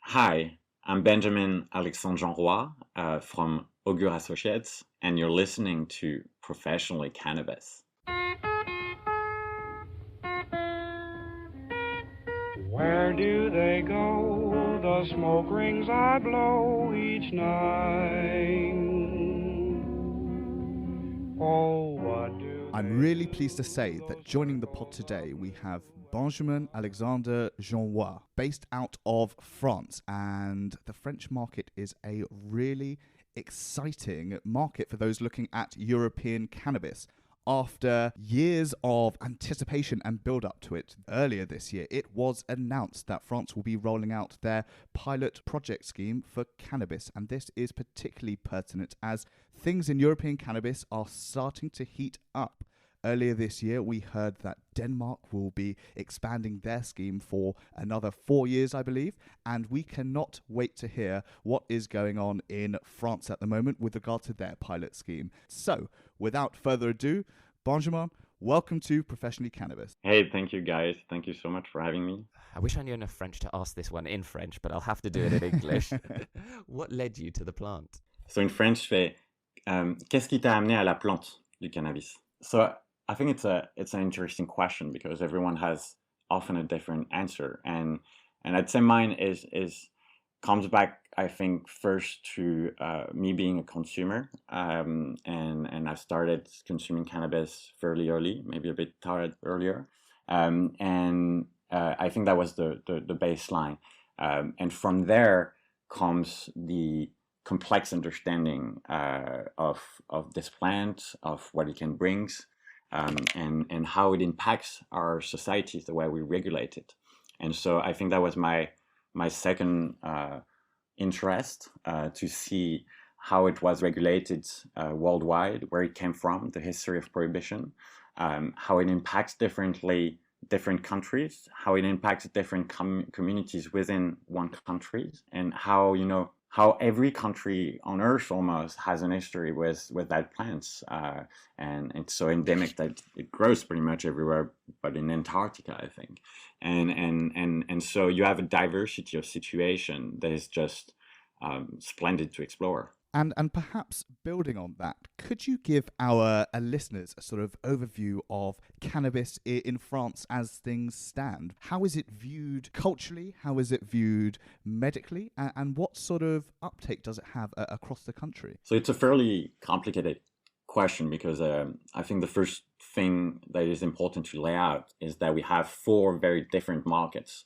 Hi, I'm Benjamin Alexandre Jeanroy from Augur Associates, and you're listening to Professionally Cannabis. Where do they go, the smoke rings I blow each night? Oh, what do I'm really pleased to say that joining the pod today we have Benjamin Alexandre Jeanroy, based out of France, and the French market is a really exciting market for those looking at European cannabis. After years of anticipation and build up to it, earlier this year it was announced that France will be rolling out their pilot project scheme for cannabis, and this is particularly pertinent as things in European cannabis are starting to heat up. Earlier this year, we heard that Denmark will be expanding their scheme for another 4 years, I believe, and we cannot wait to hear what is going on in France at the moment with regard to their pilot scheme. So, without further ado, Benjamin, welcome to Professionally Cannabis. Hey, thank you guys. Thank you so much for having me. I wish I knew enough French to ask this one in French, but I'll have to do it in English. What led you to the plant? So in French, qu'est-ce qui t'a amené à la plante du cannabis? So I think it's an interesting question because everyone has often a different answer, and I'd say mine comes back, I think, first to me being a consumer, and I started consuming cannabis fairly early, maybe a bit earlier, and I think that was the baseline, and from there comes the complex understanding of this plant, of what it can bring, and how it impacts our societies, the way we regulate it. And so I think that was my second interest, to see how it was regulated worldwide, where it came from, the history of prohibition, how it impacts different countries, how it impacts different communities within one country, and how every country on earth almost has an history with that plant, and it's so endemic that it grows pretty much everywhere but in Antarctica, I think, and so you have a diversity of situation that is just splendid to explore. And perhaps building on that, could you give our listeners a sort of overview of cannabis in France as things stand? How is it viewed culturally? How is it viewed medically? And what sort of uptake does it have across the country? So it's a fairly complicated question because I think the first thing that is important to lay out is that we have 4 very different markets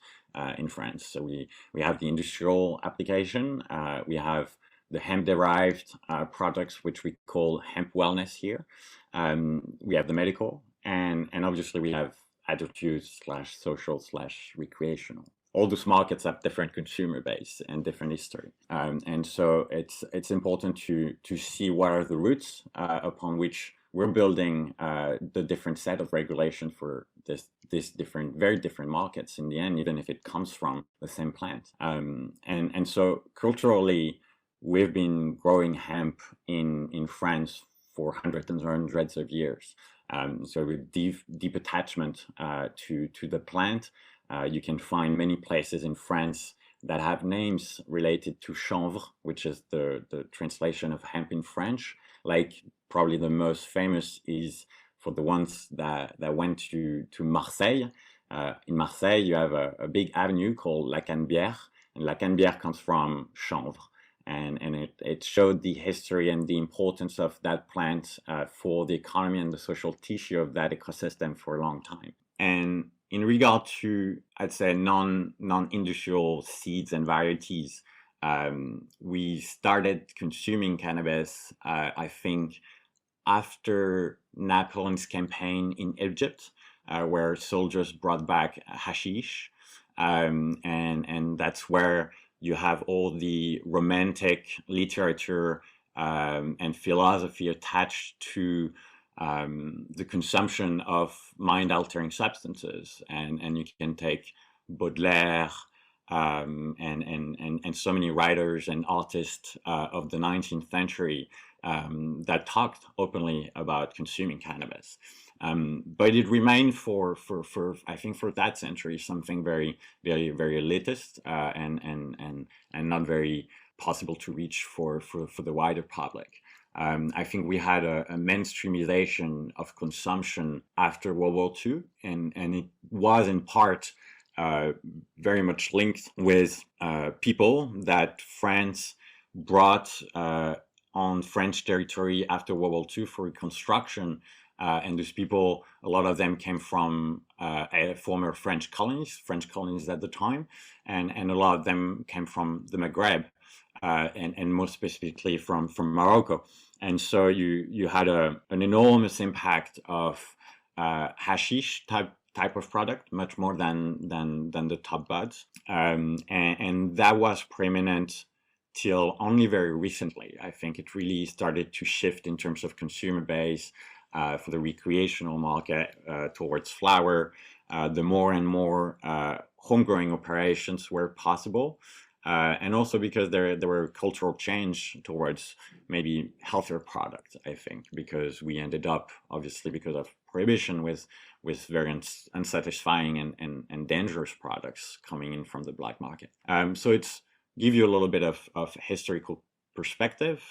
in France. So we have the industrial application, we have the hemp-derived products, which we call hemp wellness here. We have the medical, and obviously we have adult use / social / recreational. All those markets have different consumer base and different history, and so it's important to see what are the roots upon which we're building the different set of regulation for this very different markets in the end, even if it comes from the same plant. And so culturally, we've been growing hemp in France for hundreds and hundreds of years. So with deep attachment to the plant, you can find many places in France that have names related to chanvre, which is the translation of hemp in French. Like probably the most famous is for the ones that went to Marseille. In Marseille, you have a big avenue called La Canebière, and La Canebière comes from chanvre. And it showed the history and the importance of that plant for the economy and the social tissue of that ecosystem for a long time. And in regard to, I'd say, non-industrial seeds and varieties, we started consuming cannabis, I think, after Napoleon's campaign in Egypt, where soldiers brought back hashish, and that's where you have all the romantic literature and philosophy attached to the consumption of mind-altering substances, and you can take Baudelaire and so many writers and artists of the 19th century that talked openly about consuming cannabis. But it remained for I think for that century something very elitist and not very possible to reach for the wider public. I think we had a mainstreamization of consumption after World War II, and it was in part very much linked with people that France brought on French territory after World War II for reconstruction. And those people, a lot of them came from former French colonies at the time, and a lot of them came from the Maghreb, and more specifically from Morocco. And so you had an enormous impact of hashish type of product, much more than the top buds, and that was preeminent till only very recently. I think it really started to shift in terms of consumer base for the recreational market towards flower. The more and more home growing operations were possible. And also because there were cultural change towards maybe healthier products, I think, because we ended up, obviously, because of prohibition, with very unsatisfying and dangerous products coming in from the black market. So it's give you a little bit of historical perspective.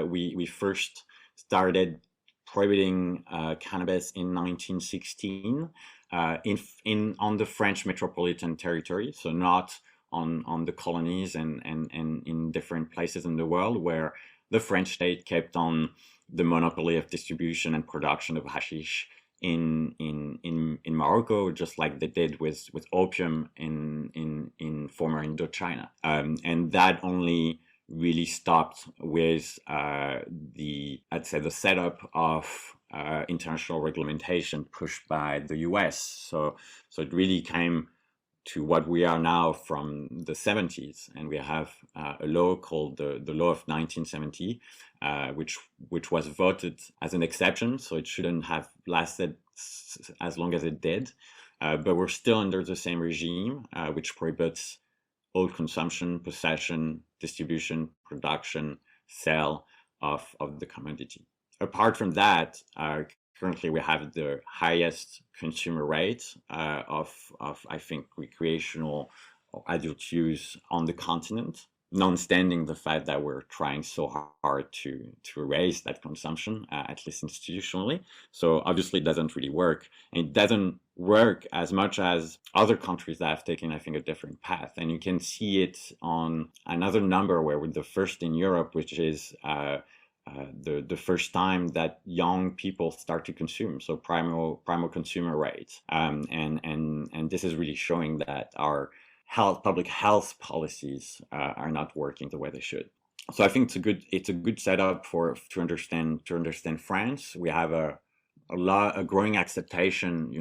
We first started prohibiting cannabis in 1916 on the French metropolitan territory, so not on the colonies and in different places in the world where the French state kept on the monopoly of distribution and production of hashish in Morocco, just like they did with opium in former Indochina. And that only really stopped with the setup of international regulation pushed by the US. So it really came to what we are now from the 70s, and we have a law called the Law of 1970, which was voted as an exception, so it shouldn't have lasted as long as it did, but we're still under the same regime, which prohibits all consumption, possession, distribution, production, sale of the commodity. Apart from that, currently we have the highest consumer rate of I think recreational or adult use on the continent, notwithstanding the fact that we're trying so hard to raise that consumption, at least institutionally. So obviously it doesn't really work. And it doesn't work as much as other countries that have taken, I think, a different path. And you can see it on another number where we're the first in Europe, which is the first time that young people start to consume, so primal consumer rates, and this is really showing that our public health policies are not working the way they should. So I think it's a good setup to understand France. We have a growing acceptation,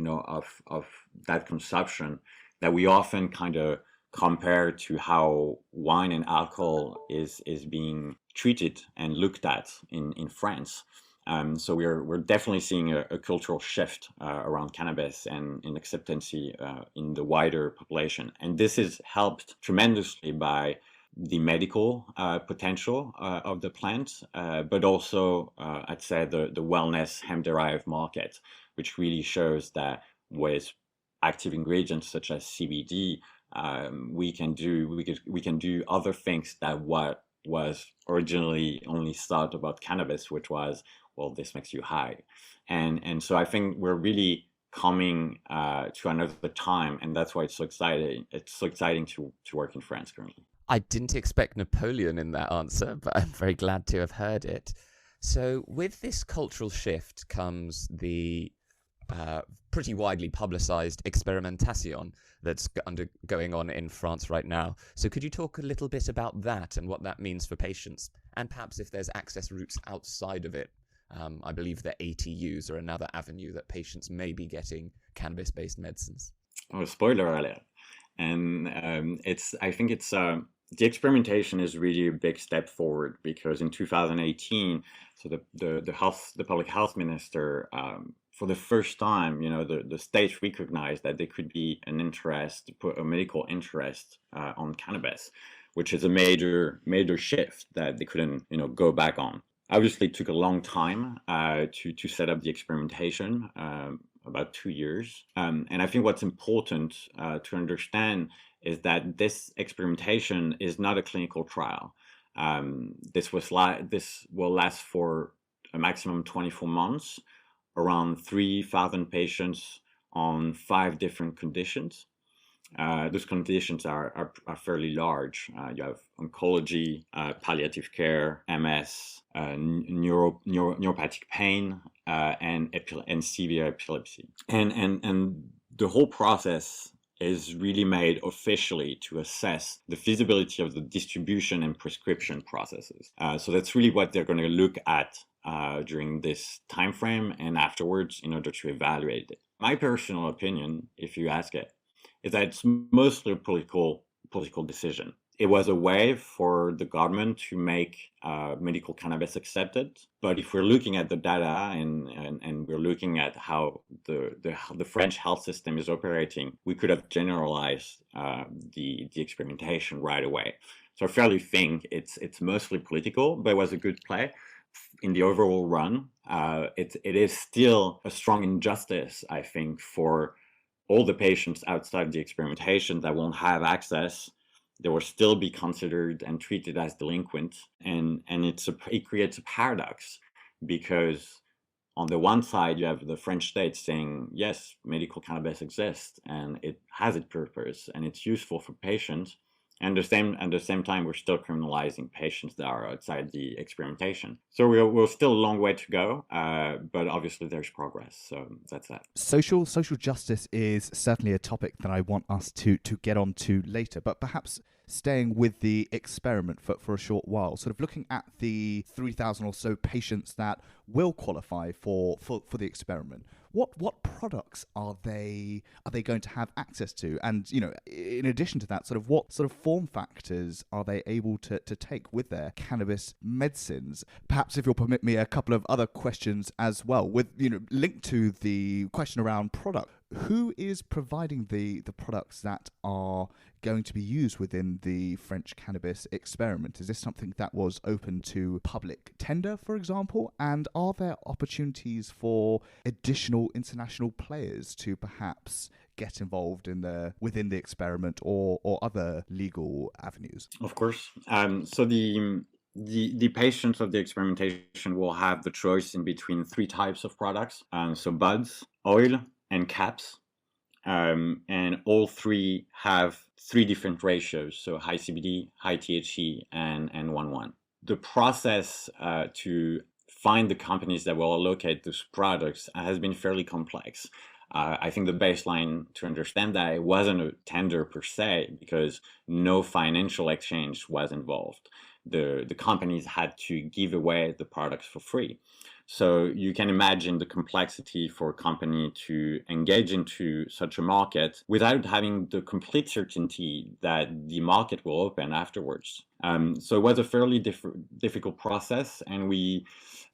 of that consumption that we often kind of compare to how wine and alcohol is being treated and looked at in France. So we're definitely seeing a cultural shift around cannabis and in acceptance in the wider population. And this is helped tremendously by the medical potential of the plant, but also, I'd say, the wellness hemp-derived market, which really shows that with active ingredients such as CBD, we can do other things that what was originally only thought about cannabis, which was, well, this makes you high. And so I think we're really coming to another time, and that's why it's so exciting. It's so exciting to work in France currently. I didn't expect Napoleon in that answer, but I'm very glad to have heard it. So with this cultural shift comes the pretty widely publicized experimentation that's going on in France right now. So could you talk a little bit about that and what that means for patients, and perhaps if there's access routes outside of it? I believe that ATUs are another avenue that patients may be getting cannabis-based medicines. Oh, spoiler alert. And I think the experimentation is really a big step forward, because in 2018, so the public health minister, for the first time, the state recognized that there could be a medical interest on cannabis, which is a major shift that they couldn't, go back on. Obviously, it took a long time to set up the experimentation, about 2 years. And I think what's important to understand is that this experimentation is not a clinical trial. This will last for a maximum 24 months, around 3,000 patients on 5 different conditions. Those conditions are fairly large. You have oncology, palliative care, MS, neuropathic pain, and severe epilepsy. And the whole process is really made officially to assess the feasibility of the distribution and prescription processes. So that's really what they're going to look at during this time frame and afterwards in order to evaluate it. My personal opinion, if you ask it, is that it's mostly a political decision. It was a way for the government to make medical cannabis accepted. But if we're looking at the data and we're looking at how the French health system is operating, we could have generalized the experimentation right away. So I fairly think it's mostly political, but it was a good play. In the overall run, it is still a strong injustice, I think, for all the patients outside the experimentation that won't have access. They will still be considered and treated as delinquent, and it creates a paradox, because on the one side you have the French state saying yes, medical cannabis exists and it has its purpose and it's useful for patients, and at the same time we're still criminalizing patients that are outside the experimentation. So we're still a long way to go, but obviously there's progress. So that's that. Social justice is certainly a topic that I want us to get on to later, but perhaps staying with the experiment for a short while, sort of looking at the 3,000 or so patients that will qualify for the experiment. What products are they going to have access to? And, you know, in addition to that, sort of what sort of form factors are they able to take with their cannabis medicines? Perhaps if you'll permit me a couple of other questions as well, with, you know, linked to the question around product. Who is providing the products that are going to be used within the French cannabis experiment? Is this something that was open to public tender, for example? And are there opportunities for additional international players to perhaps get involved within the experiment or other legal avenues? Of course. So the patients of the experimentation will have the choice in between 3 types of products. So buds, oil, and caps. And all 3 have 3 different ratios, so high CBD, high THC, and 1,1. The process to find the companies that will allocate those products has been fairly complex. I think the baseline to understand that it wasn't a tender per se, because no financial exchange was involved. The companies had to give away the products for free. So you can imagine the complexity for a company to engage into such a market without having the complete certainty that the market will open afterwards. So it was a fairly difficult process, and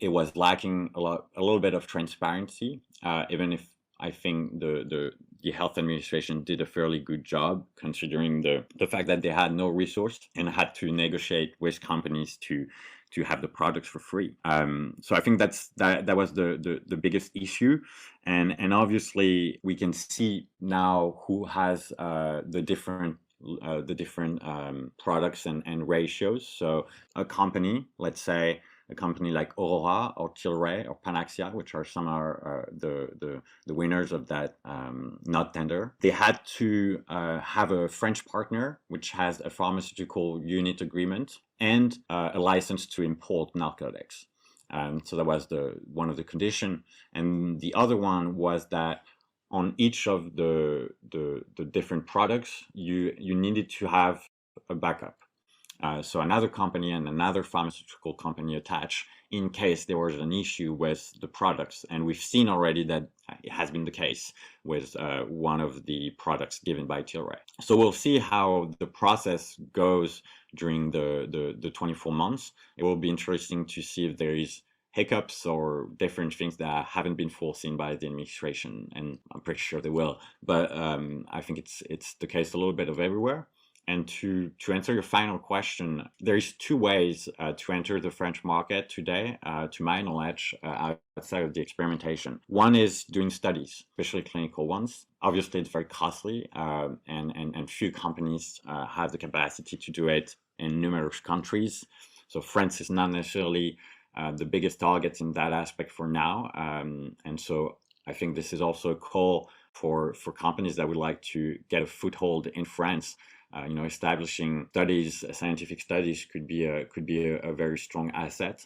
it was lacking a little bit of transparency, even if I think the health administration did a fairly good job, considering the fact that they had no resource and had to negotiate with companies to have the products for free. So I think that was the biggest issue, and obviously we can see now who has the different products and ratios. So a company, let's say a company like Aurora or Tilray or Panaxia, which are some are the winners of that not tender, they had to have a French partner which has a pharmaceutical unit agreement and a license to import narcotics. So that was one of the conditions, and the other one was that on each of the different products, you needed to have a backup. So another company and another pharmaceutical company attached in case there was an issue with the products. And we've seen already that it has been the case with one of the products given by Tilray. So we'll see how the process goes during the 24 months. It will be interesting to see if there is hiccups or different things that haven't been foreseen by the administration, and I'm pretty sure they will. But I think it's the case a little bit of everywhere. And to answer your final question, there's two ways to enter the French market today, to my knowledge, outside of the experimentation. One is doing studies, especially clinical ones. Obviously, it's very costly, and few companies have the capacity to do it in numerous countries. So France is not necessarily the biggest target in that aspect for now. And so I think this is also a call for companies that would like to get a foothold in France. Establishing studies, scientific studies, could be a very strong asset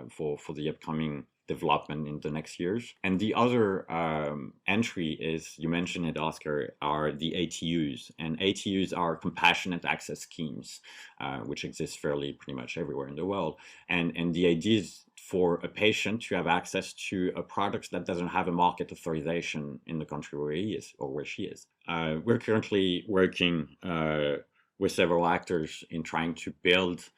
for the upcoming development in the next years. And the other entry is, you mentioned it, Oscar, are the ATUs. And ATUs are compassionate access schemes, which exist fairly pretty much everywhere in the world. And the idea is for a patient to have access to a product that doesn't have a market authorization in the country where he is or where she is. We're currently working with several actors in trying to build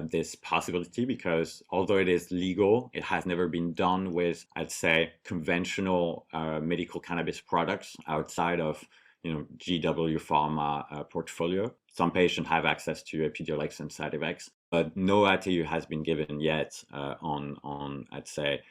this possibility, because although it is legal, it has never been done with, I'd say, conventional medical cannabis products outside of GW Pharma portfolio. Some patients have access to Epidiolex and Sativex, but no ATU has been given yet on I'd say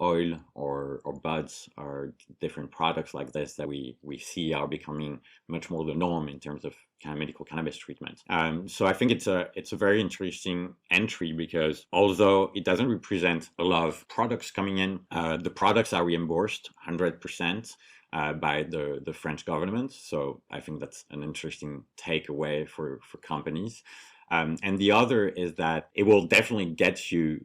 oil or buds or different products like this that we see are becoming much more the norm in terms of medical cannabis treatment. So I think it's a very interesting entry, because although it doesn't represent a lot of products coming in, the products are reimbursed 100%. By the French government. So I think that's an interesting takeaway for companies. And the other is that it will definitely get you,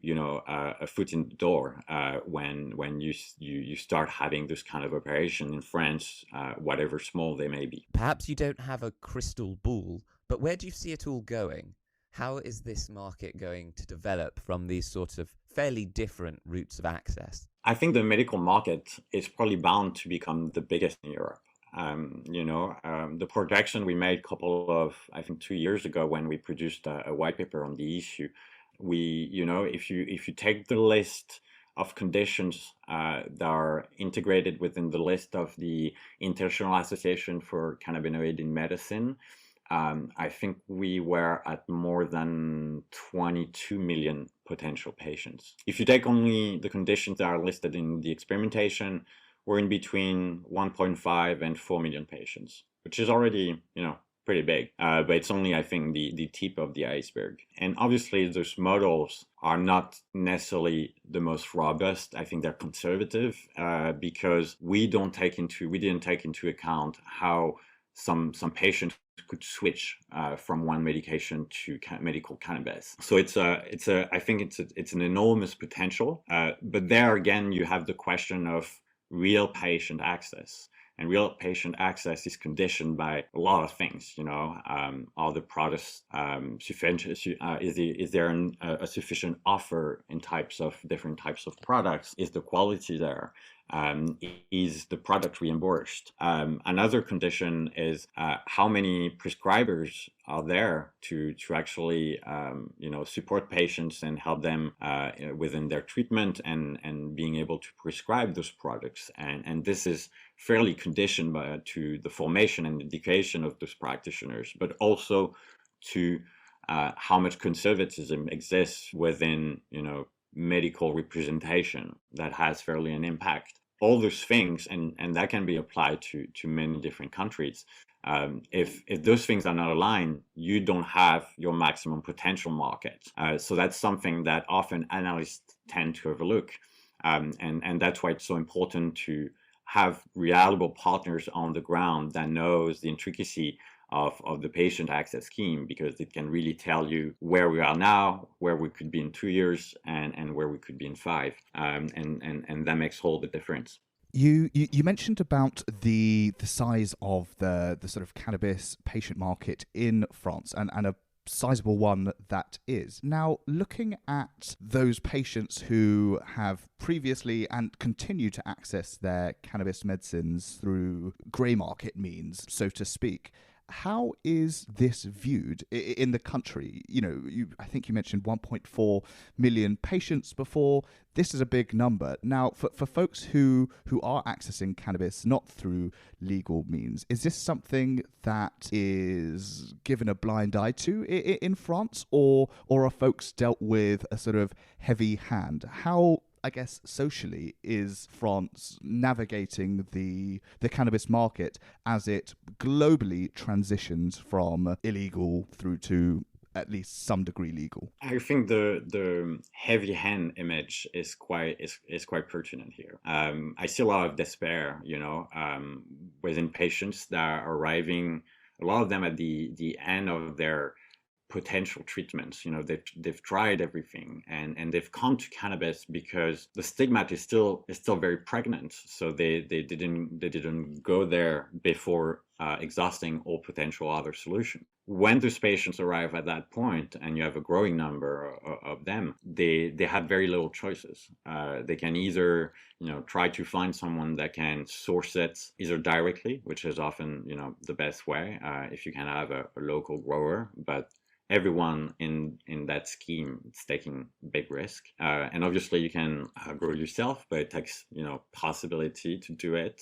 a foot in the door when you start having this kind of operation in France, whatever small they may be. Perhaps you don't have a crystal ball, but where do you see it all going? How is this market going to develop from these sorts of fairly different routes of access? I think the medical market is probably bound to become the biggest in Europe. The projection we made I think 2 years ago when we produced a white paper on the issue, if you take the list of conditions that are integrated within the list of the International Association for Cannabinoid in Medicine, I think we were at more than 22 million potential patients. If you take only the conditions that are listed in the experimentation, we're in between 1.5 and 4 million patients, which is already, pretty big. But it's only, I think, the tip of the iceberg. And obviously, those models are not necessarily the most robust. I think they're conservative because we didn't take into account how some patients could switch from one medication to medical cannabis. So I think it's an enormous potential. But there again, you have the question of real patient access. And real patient access is conditioned by a lot of things, are the products sufficient? Is there a sufficient offer in different types of products? Is the quality there? Is the product reimbursed? Another condition is how many prescribers are there to actually support patients and help them within their treatment and being able to prescribe those products. And this is fairly conditioned to the formation and education of those practitioners, but also to how much conservatism exists within medical representation that has fairly an impact. All those things, and that can be applied to many different countries. If those things are not aligned, you don't have your maximum potential market. So that's something that often analysts tend to overlook. And that's why it's so important to have reliable partners on the ground that knows the intricacy of the patient access scheme, because it can really tell you where we are now, where we could be in 2 years, and where we could be in 5. And that makes all the difference. You mentioned about the size of the sort of cannabis patient market in France, and a sizable one that is. Now, looking at those patients who have previously and continue to access their cannabis medicines through grey market means, so to speak, How is this viewed in the country? You know, I think you mentioned 1.4 million patients before. This is a big number. Now, for folks who are accessing cannabis not through legal means, is this something that is given a blind eye to in France, or are folks dealt with a sort of heavy hand? How, I guess, socially is France navigating the cannabis market as it globally transitions from illegal through to at least some degree legal? I think the heavy hand image is quite pertinent here. I see a lot of despair, within patients that are arriving. A lot of them at the end of their potential treatments. They've tried everything and they've come to cannabis because the stigma is still very pregnant. So they didn't go there before exhausting all potential other solutions. When those patients arrive at that point, and you have a growing number of them, they have very little choices. They can either try to find someone that can source it either directly, which is often the best way if you can have a local grower, but everyone in that scheme is taking big risk. And obviously you can grow yourself, but it takes, possibility to do it.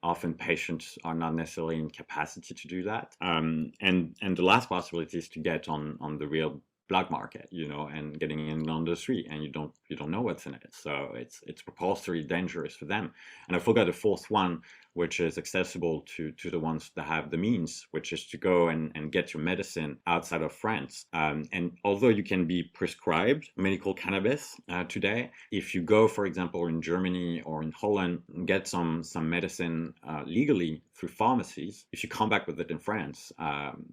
Often patients are not necessarily in capacity to do that. And the last possibility is to get on the real black market, and getting in on the street, and you don't know what's in it. So it's propulsory dangerous for them. And I forgot the fourth one, which is accessible to the ones that have the means, which is to go and get your medicine outside of France. And although you can be prescribed medical cannabis today, if you go, for example, in Germany or in Holland, get some medicine legally through pharmacies, if you come back with it in France,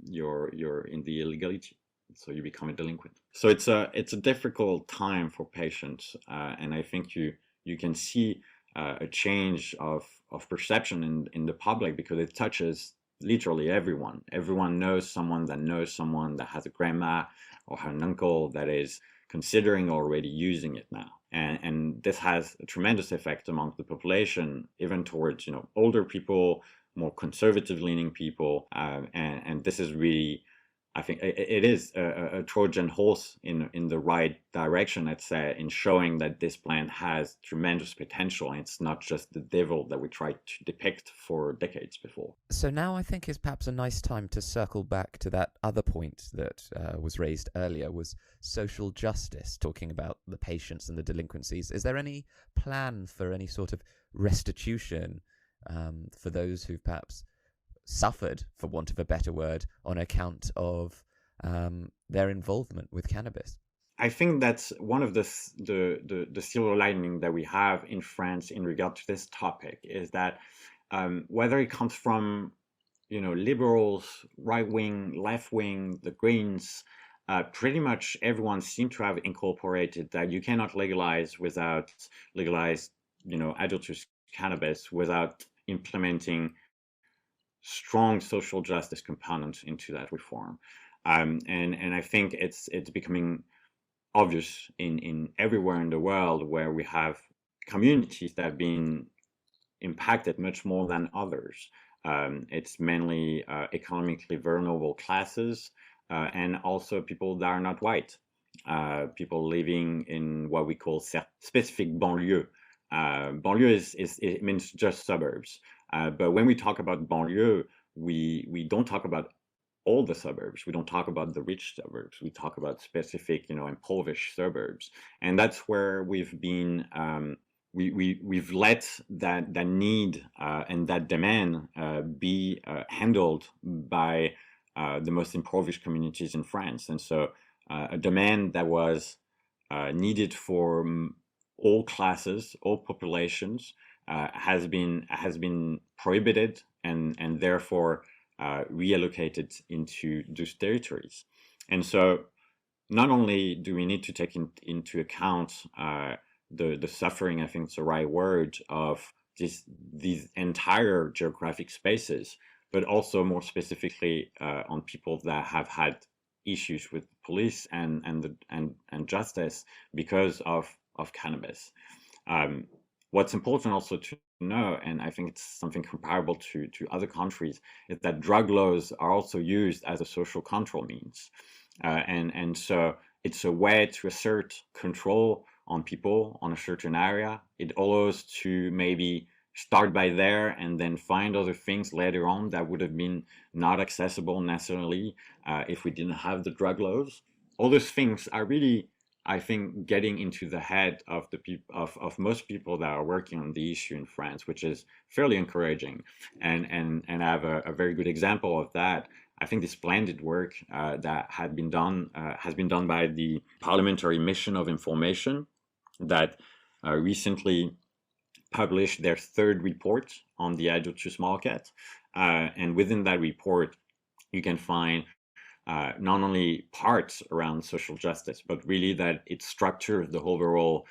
you're in the illegality. So you become a delinquent. So it's a difficult time for patients, and I think you can see a change of perception in the public, because it touches literally everyone. Everyone knows someone that has a grandma or an uncle that is considering already using it now, and this has a tremendous effect among the population, even towards older people, more conservative leaning people, and this is really, I think it is a Trojan horse in the right direction, I'd say, in showing that this plant has tremendous potential, and it's not just the devil that we tried to depict for decades before. So now I think is perhaps a nice time to circle back to that other point that was raised earlier, was social justice, talking about the patients and the delinquencies. Is there any plan for any sort of restitution for those who've perhaps suffered, for want of a better word, on account of their involvement with cannabis? I think that's one of the silver lining that we have in France in regard to this topic, is that whether it comes from liberals, right wing, left wing, the Greens, pretty much everyone seems to have incorporated that you cannot legalize adult use cannabis without implementing strong social justice components into that reform, and I think it's becoming obvious in everywhere in the world where we have communities that have been impacted much more than others. It's mainly economically vulnerable classes, and also people that are not white, people living in what we call specific banlieue. Banlieue it means just suburbs. But when we talk about banlieue, we don't talk about all the suburbs. We don't talk about the rich suburbs. We talk about specific, impoverished suburbs, and that's where we've been. We've let that need and that demand be handled by the most impoverished communities in France, and so a demand that was needed for all classes, all populations, has been prohibited and therefore reallocated into those territories. And so not only do we need to take into account the suffering, I think it's the right word, of these entire geographic spaces, but also more specifically on people that have had issues with police and justice because of cannabis. what's important also to know, and I think it's something comparable to other countries, is that drug laws are also used as a social control means. And so it's a way to assert control on people on a certain area. It allows to maybe start by there and then find other things later on that would have been not accessible necessarily if we didn't have the drug laws. All those things are really, I think, getting into the head of the of most people that are working on the issue in France, which is fairly encouraging. And I have a very good example of that. I think the splendid work that had been done has been done by the Parliamentary Mission of Information that recently published their third report on the adult use market. And within that report, you can find not only parts around social justice, but really that it structures the overall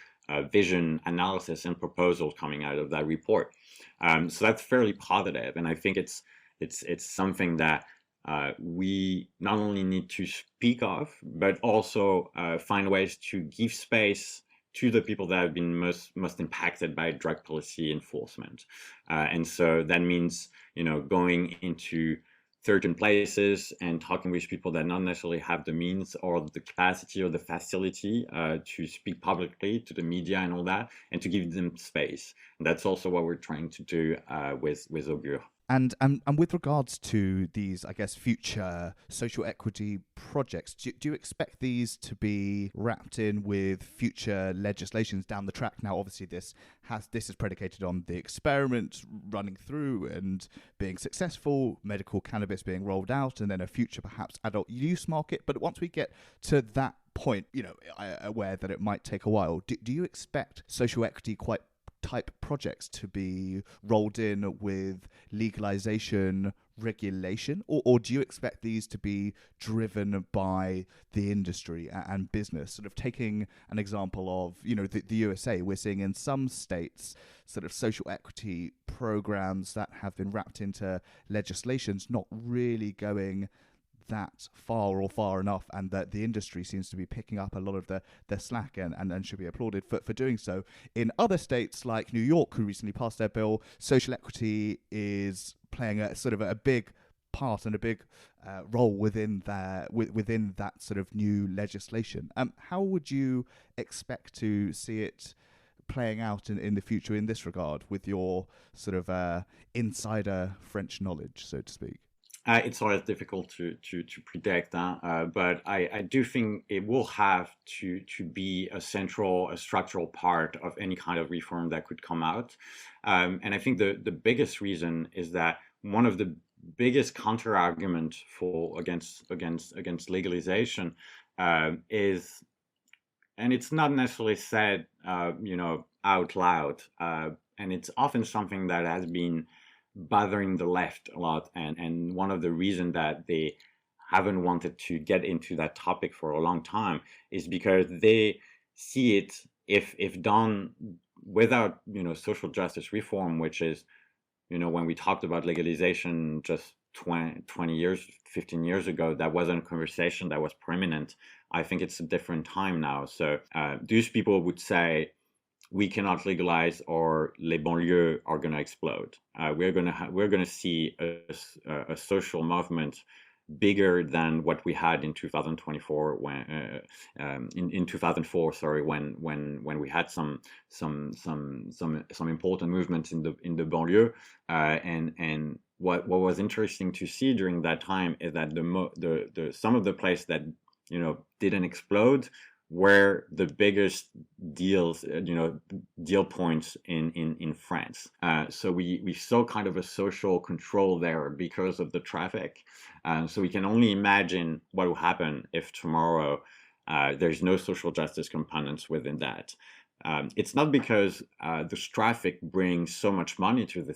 vision, analysis, and proposals coming out of that report. So that's fairly positive, and I think it's something that we not only need to speak of, but also find ways to give space to the people that have been most impacted by drug policy enforcement. And so that means, going into certain places and talking with people that not necessarily have the means or the capacity or the facility to speak publicly to the media and all that, and to give them space. And that's also what we're trying to do with Augur. And with regards to these, I guess, future social equity projects, do you expect these to be wrapped in with future legislations down the track? Now, obviously, this is predicated on the experiment running through and being successful, medical cannabis being rolled out, and then a future perhaps adult use market. But once we get to that point, I'm aware that it might take a while. Do you expect social equity type projects to be rolled in with legalization regulation, or do you expect these to be driven by the industry and business? Sort of taking an example of the USA, we're seeing in some states sort of social equity programs that have been wrapped into legislations not really going that far enough, and that the industry seems to be picking up a lot of the slack and should be applauded for doing so. In other states like New York, who recently passed their bill, social equity is playing a sort of a big part and a big role within that sort of new legislation. How would you expect to see it playing out in the future in this regard, with your sort of insider French knowledge, so to speak? It's always difficult to predict, but I do think it will have to be a structural part of any kind of reform that could come out. And I think the biggest reason is that one of the biggest counter arguments against legalization is, and it's not necessarily said out loud, and it's often something that has been bothering the left a lot, and one of the reasons that they haven't wanted to get into that topic for a long time is because they see it, if done without social justice reform, which is when we talked about legalization just 20 years, 15 years ago, that wasn't a conversation that was prominent. I think it's a different time now. So those people would say, we cannot legalize, or les banlieues are going to explode. We're going to see a social movement bigger than what we had in 2024 when in 2004, sorry, when we had some important movements in the banlieue, and what was interesting to see during that time is that the some of the places that didn't explode were the biggest deal points in France. So we saw kind of a social control there because of the traffic. So we can only imagine what will happen if tomorrow there's no social justice components within that. It's not because the traffic brings so much money to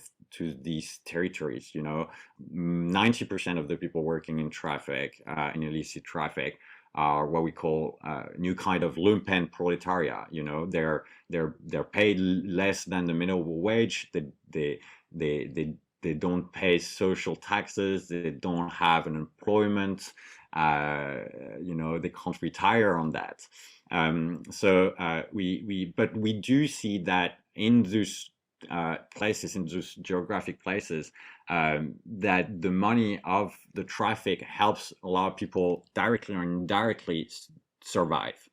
these territories. 90% of the people working in traffic, in illicit traffic, are what we call new kind of lumpen proletariat. They're paid less than the minimum wage. They don't pay social taxes. They don't have an employment. They can't retire on that. But we do see that in those places, in those geographic places, that the money of the traffic helps a lot of people directly or indirectly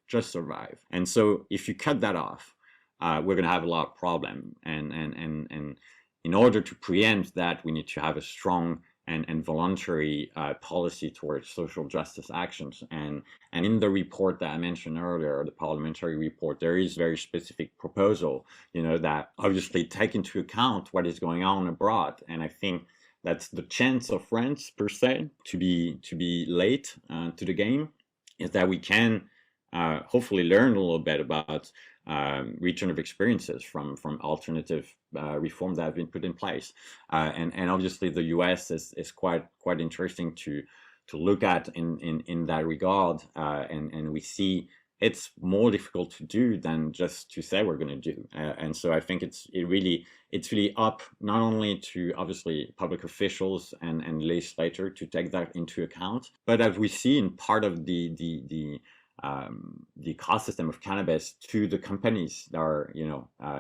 just survive. And so if you cut that off, we're going to have a lot of problem. And in order to preempt that, we need to have a strong and voluntary policy towards social justice actions. And in the report that I mentioned earlier, the parliamentary report, there is very specific proposal, that obviously take into account what is going on abroad. And I think that's the chance of France per se to be late to the game, is that we can hopefully learn a little bit about return of experiences from alternative reform that have been put in place, and obviously the US is quite interesting to look at in that regard, and we see it's more difficult to do than just to say we're going to do, and so I think it's really up not only to obviously public officials and legislature to take that into account, but as we see in part of the ecosystem of cannabis, to the companies that are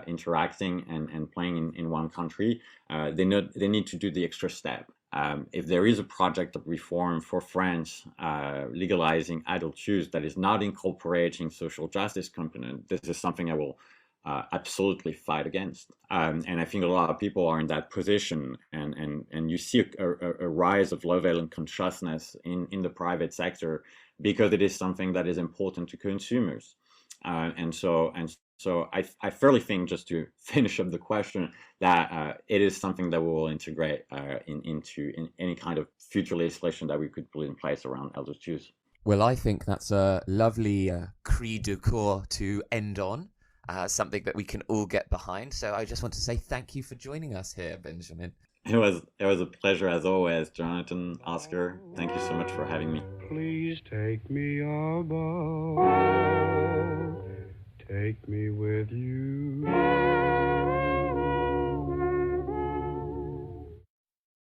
interacting and playing in one country, they need to do the extra step. If there is a project of reform for France legalizing adult use that is not incorporating social justice component, this is something I will absolutely fight against. And I think a lot of people are in that position, and you see a rise of low-valent consciousness in the private sector, because it is something that is important to consumers. And so I fairly think, just to finish up the question, that it is something that we will integrate into any kind of future legislation that we could put in place around adult use. Well, I think that's a lovely cri de coeur to end on, something that we can all get behind. So I just want to say thank you for joining us here, Benjamin. It was a pleasure as always, Jonathan, Oscar. Thank you so much for having me. Please take me above, take me with you.